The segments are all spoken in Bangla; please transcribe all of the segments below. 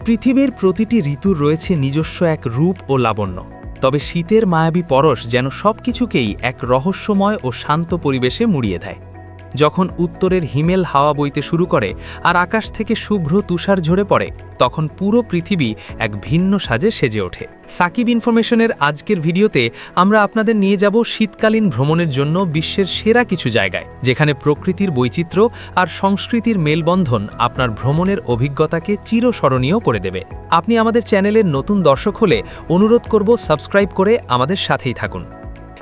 পৃথিবীর প্রতিটি ঋতুর রয়েছে নিজস্ব এক রূপ ও লাবণ্য, তবে শীতের মায়াবী পরশ যেন সবকিছুকেই এক রহস্যময় ও শান্ত পরিবেশে মুড়িয়ে দেয়। যখন উত্তরের হিমেল হাওয়া বইতে শুরু করে আর আকাশ থেকে শুভ্র তুষার ঝরে পড়ে, তখন পুরো পৃথিবী এক ভিন্ন সাজে সেজে ওঠে। সাকিব ইনফরমেশনের আজকের ভিডিওতে আমরা আপনাদের নিয়ে যাব শীতকালীন ভ্রমণের জন্য বিশ্বের সেরা কিছু জায়গায়, যেখানে প্রকৃতির বৈচিত্র্য আর সংস্কৃতির মেলবন্ধন আপনার ভ্রমণের অভিজ্ঞতাকে চিরস্মরণীয় করে দেবে। আপনি আমাদের চ্যানেলের নতুন দর্শক হলে অনুরোধ করব সাবস্ক্রাইব করে আমাদের সাথেই থাকুন।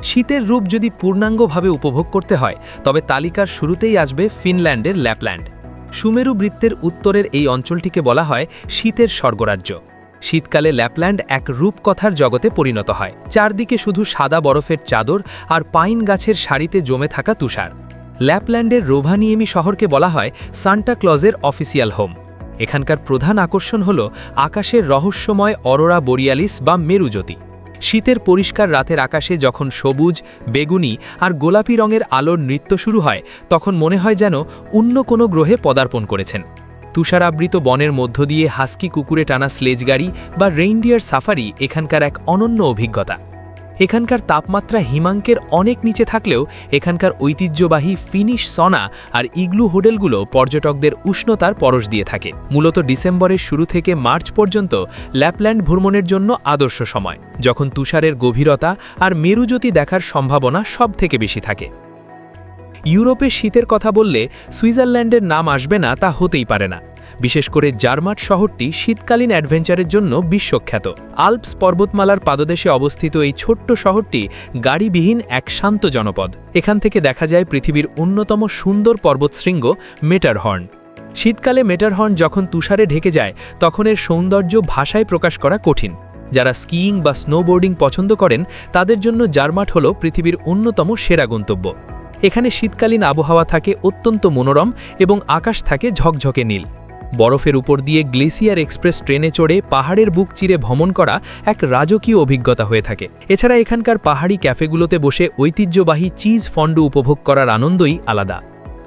শীতের রূপ যদি পূর্ণাঙ্গভাবে উপভোগ করতে হয়, তবে তালিকার শুরুতেই আসবে ফিনল্যান্ডের ল্যাপল্যান্ড। সুমেরু বৃত্তের উত্তরের এই অঞ্চলটিকে বলা হয় শীতের স্বর্গরাজ্য। শীতকালে ল্যাপল্যান্ড এক রূপকথার জগতে পরিণত হয়। চারদিকে শুধু সাদা বরফের চাদর আর পাইন গাছের সারিতে জমে থাকা তুষার। ল্যাপল্যান্ডের রোভানিয়েমি শহরকে বলা হয় সান্টা ক্লজের অফিসিয়াল হোম। এখানকার প্রধান আকর্ষণ হল আকাশের রহস্যময় অরোরা বোরিয়ালিস বা মেরুজ্যোতি। শীতের পরিষ্কার রাতের আকাশে যখন সবুজ, বেগুনি আর গোলাপি রঙের আলোর নৃত্য শুরু হয়, তখন মনে হয় যেন অন্য কোনো গ্রহে পদার্পণ করেছেন। তুষারাবৃত বনের মধ্য দিয়ে হাস্কি কুকুরে টানা স্লেজ গাড়ি বা রেইনডিয়ার সাফারি এখানকার এক অনন্য অভিজ্ঞতা। এখানকার তাপমাত্রা হিমাঙ্কের অনেক নিচে থাকলেও এখানকার ঐতিহ্যবাহী ফিনিশ সনা আর ইগলু হোটেলগুলো পর্যটকদের উষ্ণতার পরশ দিয়ে থাকে। মূলত ডিসেম্বরের শুরু থেকে মার্চ পর্যন্ত ল্যাপল্যান্ড ভ্রমণের জন্য আদর্শ সময়, যখন তুষারের গভীরতা আর মেরুজ্যোতি দেখার সম্ভাবনা সবথেকে বেশি থাকে। ইউরোপে শীতের কথা বললে সুইজারল্যান্ডের নাম আসবে না তা হতেই পারে না। বিশেষ করে জার্মাট শহরটি শীতকালীন অ্যাডভেঞ্চারের জন্য বিশ্বখ্যাত। আল্পস পর্বতমালার পাদদেশে অবস্থিত এই ছোট্ট শহরটি গাড়িবিহীন এক শান্ত জনপদ। এখান থেকে দেখা যায় পৃথিবীর অন্যতম সুন্দর পর্বতশৃঙ্গ মেটারহর্ন। শীতকালে মেটারহর্ন যখন তুষারে ঢেকে যায়, তখন এর সৌন্দর্য ভাষায় প্রকাশ করা কঠিন। যারা স্কিইং বা স্নোবোর্ডিং পছন্দ করেন, তাদের জন্য জার্মাট হল পৃথিবীর অন্যতম সেরা গন্তব্য। এখানে শীতকালীন আবহাওয়া থাকে অত্যন্ত মনোরম এবং আকাশ থাকে ঝকঝকে নীল। বরফের উপর দিয়ে গ্লেসিয়ার এক্সপ্রেস ট্রেনে চড়ে পাহাড়ের বুক চিরে ভ্রমণ করা এক রাজকীয় অভিজ্ঞতা হয়ে থাকে। এছাড়া এখানকার পাহাড়ি ক্যাফেগুলোতে বসে ঐতিহ্যবাহী চিজ ফন্ডু উপভোগ করার আনন্দই আলাদা।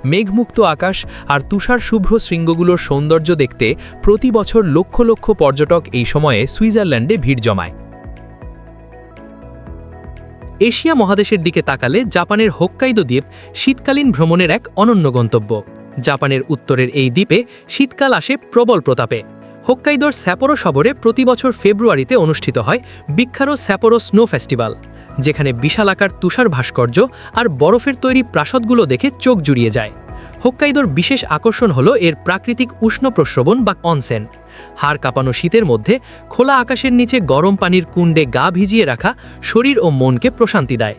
মেঘমুক্ত আকাশ আর তুষার শুভ্র শৃঙ্গগুলোর সৌন্দর্য দেখতে প্রতি বছর লক্ষ লক্ষ পর্যটক এই সময়ে সুইজারল্যান্ডে ভিড় জমায়। এশিয়া মহাদেশের দিকে তাকালে জাপানের হোক্কাইদো দ্বীপ শীতকালীন ভ্রমণের এক অনন্য গন্তব্য। জাপানের উত্তরের এই দ্বীপে শীতকাল আসে প্রবল প্রতাপে। হোক্কাইদোর স্যাপোরো শহরে প্রতি বছর ফেব্রুয়ারিতে অনুষ্ঠিত হয় বিখ্যাত স্যাপোরো স্নো ফেস্টিভ্যাল, যেখানে বিশালাকার তুষার ভাস্কর্য আর বরফের তৈরি প্রাসাদগুলো দেখে চোখ জুড়িয়ে যায়। হোক্কাইদোর বিশেষ আকর্ষণ হল এর প্রাকৃতিক উষ্ণ প্রস্রবণ বা অনসেন। হাড় কাঁপানো শীতের মধ্যে খোলা আকাশের নিচে গরম পানির কুণ্ডে গা ভিজিয়ে রাখা শরীর ও মনকে প্রশান্তি দেয়।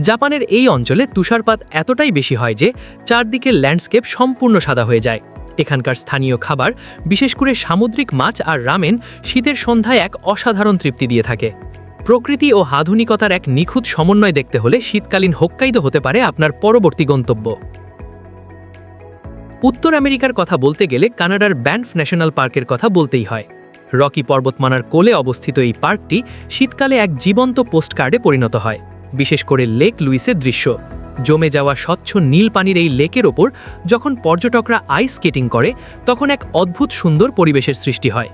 জাপানের এই অঞ্চলে তুষারপাত এতটাই বেশি হয় যে চারদিকের ল্যান্ডস্কেপ সম্পূর্ণ সাদা হয়ে যায়। এখানকার স্থানীয় খাবার, বিশেষ করে সামুদ্রিক মাছ আর রামেন, শীতের সন্ধ্যায় এক অসাধারণ তৃপ্তি দিয়ে থাকে। প্রকৃতি ও আধুনিকতার এক নিখুঁত সমন্বয় দেখতে হলে শীতকালীন হোক্কাইদো হতে পারে আপনার পরবর্তী গন্তব্য। উত্তর আমেরিকার কথা বলতে গেলে কানাডার ব্যানফ ন্যাশনাল পার্কের কথা বলতেই হয়। রকি পর্বতমালার কোলে অবস্থিত এই পার্কটি শীতকালে এক জীবন্ত পোস্টকার্ডে পরিণত হয়। বিশেষ করে লেক লুইসের দৃশ্য, জমে যাওয়া স্বচ্ছ নীল পানির এই লেকের ওপর যখন পর্যটকরা আইস স্কেটিং করে, তখন এক অদ্ভুত সুন্দর পরিবেশের সৃষ্টি হয়।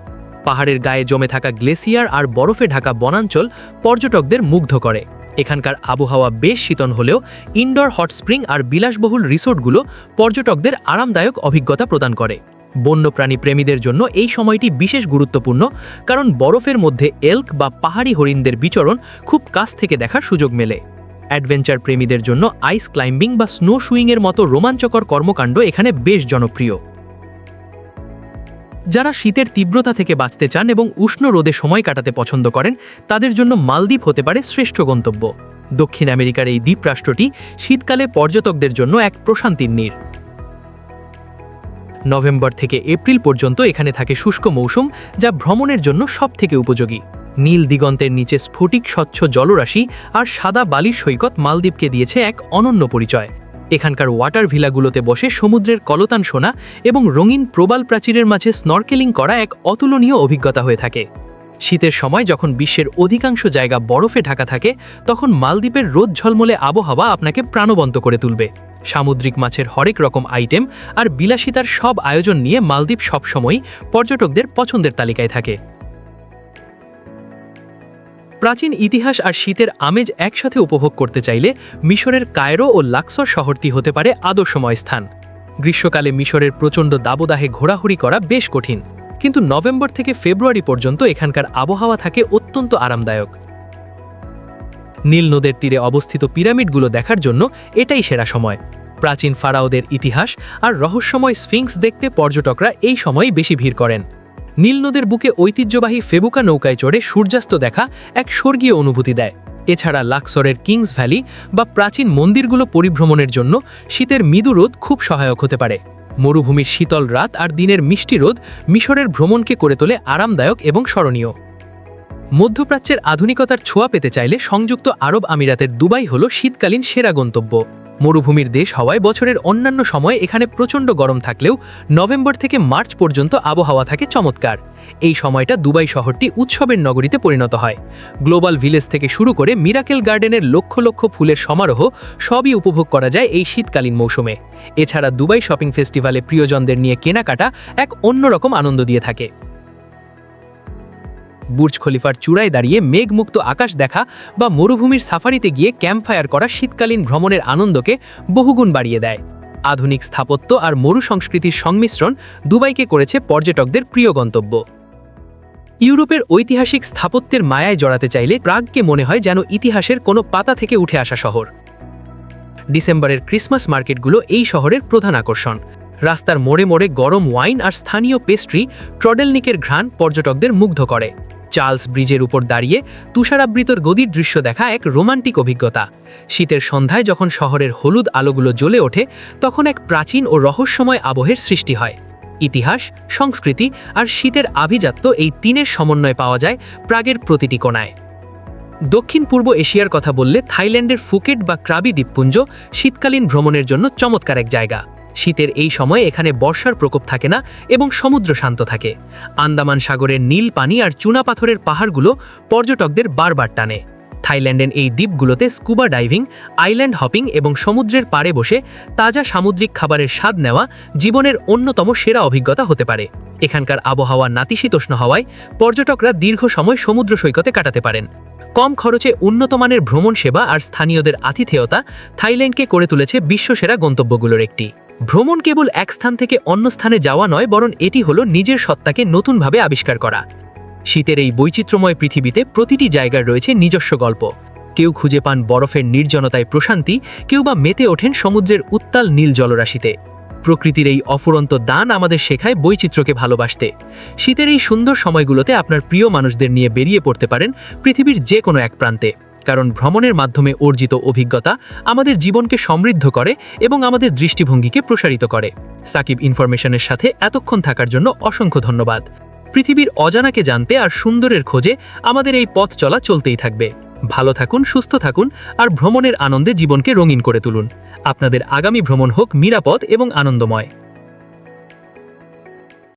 পাহাড়ের গায়ে জমে থাকা গ্লেসিয়ার আর বরফে ঢাকা বনাঞ্চল পর্যটকদের মুগ্ধ করে। এখানকার আবহাওয়া বেশ শীতল হলেও ইনডোর হট স্প্রিং আর বিলাসবহুল রিসোর্টগুলো পর্যটকদের আরামদায়ক অভিজ্ঞতা প্রদান করে। বন্যপ্রাণী প্রেমীদের জন্য এই সময়টি বিশেষ গুরুত্বপূর্ণ, কারণ বরফের মধ্যে এল্ক বা পাহাড়ি হরিণদের বিচরণ খুব কাছ থেকে দেখার সুযোগ মেলে। অ্যাডভেঞ্চার প্রেমীদের জন্য আইস ক্লাইম্বিং বা স্নো শুইংয়ের মতো রোমাঞ্চকর কর্মকাণ্ড এখানে বেশ জনপ্রিয়। যারা শীতের তীব্রতা থেকে বাঁচতে চান এবং উষ্ণ রোদে সময় কাটাতে পছন্দ করেন, তাদের জন্য মালদ্বীপ হতে পারে শ্রেষ্ঠ গন্তব্য। দক্ষিণ আমেরিকার এই দ্বীপরাষ্ট্রটি শীতকালে পর্যটকদের জন্য এক প্রশান্তির নীড়। নভেম্বর থেকে এপ্রিল পর্যন্ত এখানে থাকে শুষ্ক মৌসুম, যা ভ্রমণের জন্য সবথেকে উপযোগী। নীল দিগন্তের নিচে স্ফটিক স্বচ্ছ জলরাশি আর সাদা বালির সৈকত মালদ্বীপকে দিয়েছে এক অনন্য পরিচয়। এখানকার ওয়াটার ভিলাগুলোতে বসে সমুদ্রের কলতান শোনা এবং রঙিন প্রবাল প্রাচীরের মাঝে স্নরকেলিং করা এক অতুলনীয় অভিজ্ঞতা হয়ে থাকে। শীতের সময় যখন বিশ্বের অধিকাংশ জায়গা বরফে ঢাকা থাকে, তখন মালদ্বীপের রোদ ঝলমলে আবহাওয়া আপনাকে প্রাণবন্ত করে তুলবে। সামুদ্রিক মাছের হরেক রকম আইটেম আর বিলাসিতার সব আয়োজন নিয়ে মালদ্বীপ সবসময়ই পর্যটকদের পছন্দের তালিকায় থাকে। প্রাচীন ইতিহাস আর শীতের আমেজ একসাথে উপভোগ করতে চাইলে মিশরের কায়রো ও লাক্সর শহরটি হতে পারে আদর্শময় স্থান। গ্রীষ্মকালে মিশরের প্রচণ্ড দাবদাহে ঘোরাঘুরি করা বেশ কঠিন, কিন্তু নভেম্বর থেকে ফেব্রুয়ারি পর্যন্ত এখানকার আবহাওয়া থাকে অত্যন্ত আরামদায়ক। নীল নদের তীরে অবস্থিত পিরামিডগুলো দেখার জন্য এটাই সেরা সময়। প্রাচীন ফারাওদের ইতিহাস আর রহস্যময় স্ফিংস দেখতে পর্যটকরা এই সময়ই বেশি ভিড় করেন। নীল নদের বুকে ঐতিহ্যবাহী ফেবুকা নৌকায় চড়ে সূর্যাস্ত দেখা এক স্বর্গীয় অনুভূতি দেয়। এছাড়া লাক্সরের কিংস ভ্যালি বা প্রাচীন মন্দিরগুলো পরিভ্রমণের জন্য শীতের মৃদু রোদ খুব সহায়ক হতে পারে। মরুভূমির শীতল রাত আর দিনের মিষ্টি রোদ মিশরের ভ্রমণকে করে তোলে আরামদায়ক এবং স্মরণীয়। মধ্যপ্রাচ্যের আধুনিকতার ছোঁয়া পেতে চাইলে সংযুক্ত আরব আমিরাতের দুবাই হল শীতকালীন সেরা গন্তব্য। মরুভূমির দেশ হওয়ায় বছরের অন্যান্য সময়ে এখানে প্রচণ্ড গরম থাকলেও নভেম্বর থেকে মার্চ পর্যন্ত আবহাওয়া থাকে চমৎকার। এই সময়টা দুবাই শহরটি উৎসবের নগরীতে পরিণত হয়। গ্লোবাল ভিলেজ থেকে শুরু করে মিরাকেল গার্ডেনের লক্ষ লক্ষ ফুলের সমারোহ সবই উপভোগ করা যায় এই শীতকালীন মৌসুমে। এছাড়া দুবাই শপিং ফেস্টিভ্যালে প্রিয়জনদের নিয়ে কেনাকাটা এক অন্যরকম আনন্দ দিয়ে থাকে। বুর্জ খলিফার চূড়ায় দাঁড়িয়ে মেঘমুক্ত আকাশ দেখা বা মরুভূমির সাফারিতে গিয়ে ক্যাম্পফায়ার করা শীতকালীন ভ্রমণের আনন্দকে বহুগুণ বাড়িয়ে দেয়। আধুনিক স্থাপত্য আর মরু সংস্কৃতির সংমিশ্রণ দুবাইকে করেছে পর্যটকদের প্রিয় গন্তব্য। ইউরোপের ঐতিহাসিক স্থাপত্যের মায়ায় জড়াতে চাইলে প্রাগকে মনে হয় যেন ইতিহাসের কোনো পাতা থেকে উঠে আসা শহর। ডিসেম্বরের ক্রিসমাস মার্কেটগুলো এই শহরের প্রধান আকর্ষণ। রাস্তার মোড়ে মোড়ে গরম ওয়াইন আর স্থানীয় পেস্ট্রি ট্রডেলনিকের ঘ্রাণ পর্যটকদের মুগ্ধ করে। চার্লস ব্রিজের উপর দাঁড়িয়ে তুষারাবৃত গদির দৃশ্য দেখা এক রোমান্টিক অভিজ্ঞতা। শীতের সন্ধ্যায় যখন শহরের হলুদ আলোগুলো জ্বলে ওঠে তখন এক প্রাচীন ও রহস্যময় আবহের সৃষ্টি হয়। ইতিহাস, সংস্কৃতি আর শীতের আভিজাত্য এই তিনের সমন্বয় পাওয়া যায় প্রাগের প্রতিটি কোণায়। দক্ষিণ পূর্ব এশিয়ার কথা বললে থাইল্যান্ডের ফুকেট বা ক্রাবি দ্বীপপুঞ্জ শীতকালীন ভ্রমণের জন্য চমৎকার এক জায়গা। শীতের এই সময়ে এখানে বর্ষার প্রকোপ থাকে না এবং সমুদ্র শান্ত থাকে। আন্দামান সাগরের নীল পানি আর চুনা পাথরের পাহাড়গুলো পর্যটকদের বারবার টানে। থাইল্যান্ডের এই দ্বীপগুলোতে স্কুবা ডাইভিং, আইল্যান্ড হপিং এবং সমুদ্রের পাড়ে বসে তাজা সামুদ্রিক খাবারের স্বাদ নেওয়া জীবনের অন্যতম সেরা অভিজ্ঞতা হতে পারে। এখানকার আবহাওয়া নাতিশীতোষ্ণ হওয়ায় পর্যটকরা দীর্ঘ সময় সমুদ্র সৈকতে কাটাতে পারেন। কম খরচে উন্নতমানের ভ্রমণ সেবা আর স্থানীয়দের আতিথেয়তা থাইল্যান্ডকে করে তুলেছে বিশ্বসেরা গন্তব্যগুলোর একটি। ভ্রমণ কেবল এক স্থান থেকে অন্য স্থানে যাওয়া নয়, বরং এটি হলো নিজের সত্তাকে নতুনভাবে আবিষ্কার করা। শীতের এই বৈচিত্র্যময় পৃথিবীতে প্রতিটি জায়গার রয়েছে নিজস্ব গল্প। কেউ খুঁজে পান বরফের নির্জনতায় প্রশান্তি, কেউ বা মেতে ওঠেন সমুদ্রের উত্তাল নীল জলরাশিতে। প্রকৃতির এই অফুরন্ত দান আমাদের শেখায় বৈচিত্র্যকে ভালোবাসতে। শীতের এই সুন্দর সময়গুলোতে আপনার প্রিয় মানুষদের নিয়ে বেরিয়ে পড়তে পারেন পৃথিবীর যে কোনো এক প্রান্তে, কারণ ভ্রমণের মাধ্যমে অর্জিত অভিজ্ঞতা আমাদের জীবনকে সমৃদ্ধ করে এবং আমাদের দৃষ্টিভঙ্গিকে প্রসারিত করে। সাকিব ইনফরমেশনের সাথে এতক্ষণ থাকার জন্য অসংখ্য ধন্যবাদ। পৃথিবীর অজানাকে জানতে আর সুন্দরের খোঁজে আমাদের এই পথ চলা চলতেই থাকবে। ভালো থাকুন, সুস্থ থাকুন আর ভ্রমণের আনন্দে জীবনকে রঙিন করে তুলুন। আপনাদের আগামী ভ্রমণ হোক নিরাপদ এবং আনন্দময়।